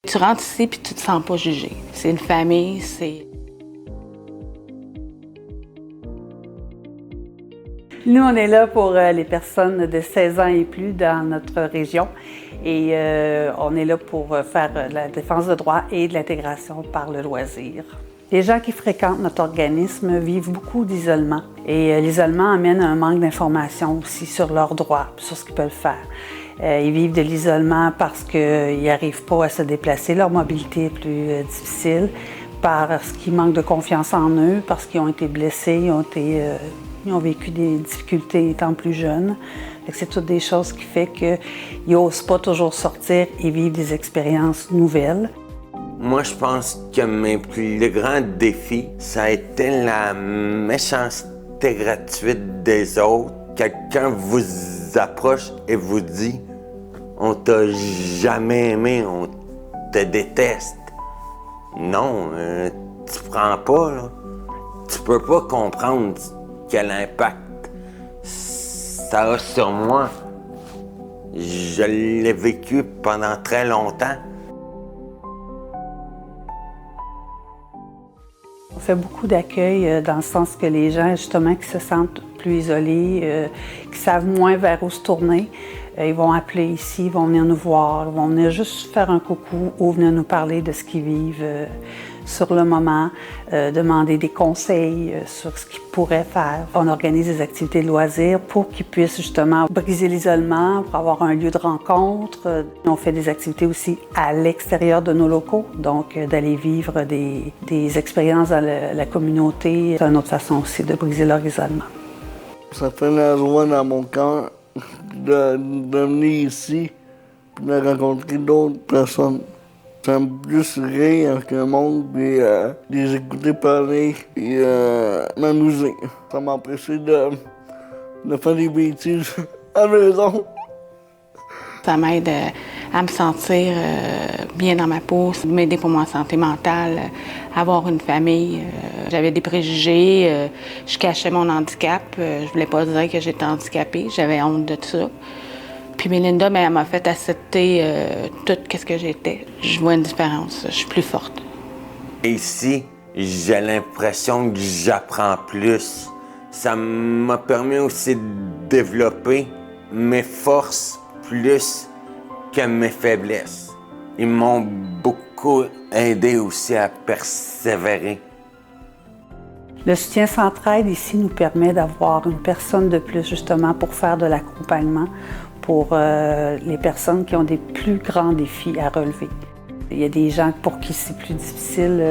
Tu rentres ici puis tu te sens pas jugé. C'est une famille, c'est... Nous, on est là pour les personnes de 16 ans et plus dans notre région et on est là pour faire la défense de droits et de l'intégration par le loisir. Les gens qui fréquentent notre organisme vivent beaucoup d'isolement et l'isolement amène un manque d'informations aussi sur leurs droits, sur ce qu'ils peuvent faire. Ils vivent de l'isolement parce qu'ils n'arrivent pas à se déplacer, leur mobilité est plus difficile, parce qu'ils manquent de confiance en eux, parce qu'ils ont été blessés, ils ont vécu des difficultés étant plus jeunes. C'est toutes des choses qui font qu'ils n'osent pas toujours sortir et vivre des expériences nouvelles. Moi, je pense que mes plus grands défis, ça a été la méchanceté gratuite des autres. Quelqu'un vous approche et vous dit « On t'a jamais aimé, on te déteste ». Non, tu prends pas, là. Tu peux pas comprendre quel impact ça a sur moi. Je l'ai vécu pendant très longtemps. On fait beaucoup d'accueil dans le sens que les gens, justement, qui se sentent plus isolés, qui savent moins vers où se tourner, ils vont appeler ici, ils vont venir nous voir, ils vont venir juste faire un coucou ou venir nous parler de ce qu'ils vivent sur le moment, demander des conseils sur ce qu'ils pourraient faire. On organise des activités de loisirs pour qu'ils puissent justement briser l'isolement, pour avoir un lieu de rencontre. On fait des activités aussi à l'extérieur de nos locaux, donc d'aller vivre des expériences dans la communauté. C'est une autre façon aussi de briser leur isolement. Ça fait la joie dans mon cœur de venir ici et de rencontrer d'autres personnes. J'aime plus rire avec le monde, puis les écouter parler, et m'amuser. Ça m'empêche de faire des bêtises à la maison. Ça m'aide à me sentir bien dans ma peau, m'aider pour ma santé mentale, avoir une famille. J'avais des préjugés, je cachais mon handicap, je voulais pas dire que j'étais handicapée, j'avais honte de ça. Puis Mélinda, elle m'a fait accepter tout ce que j'étais. Je vois une différence, je suis plus forte. Ici, j'ai l'impression que j'apprends plus. Ça m'a permis aussi de développer mes forces plus que mes faiblesses. Ils m'ont beaucoup aidé aussi à persévérer. Le soutien Centraide ici nous permet d'avoir une personne de plus justement pour faire de l'accompagnement pour les personnes qui ont des plus grands défis à relever. Il y a des gens pour qui c'est plus difficile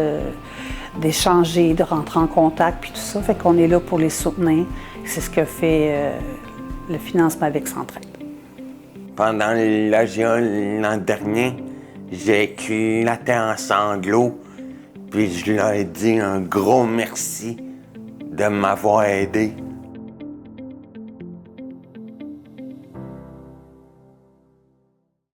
d'échanger, de rentrer en contact, puis tout ça, fait qu'on est là pour les soutenir. C'est ce que fait le financement avec Centraide. Pendant l'AGA l'an dernier, j'ai éclaté en sanglots, puis je leur ai dit un gros merci de m'avoir aidé.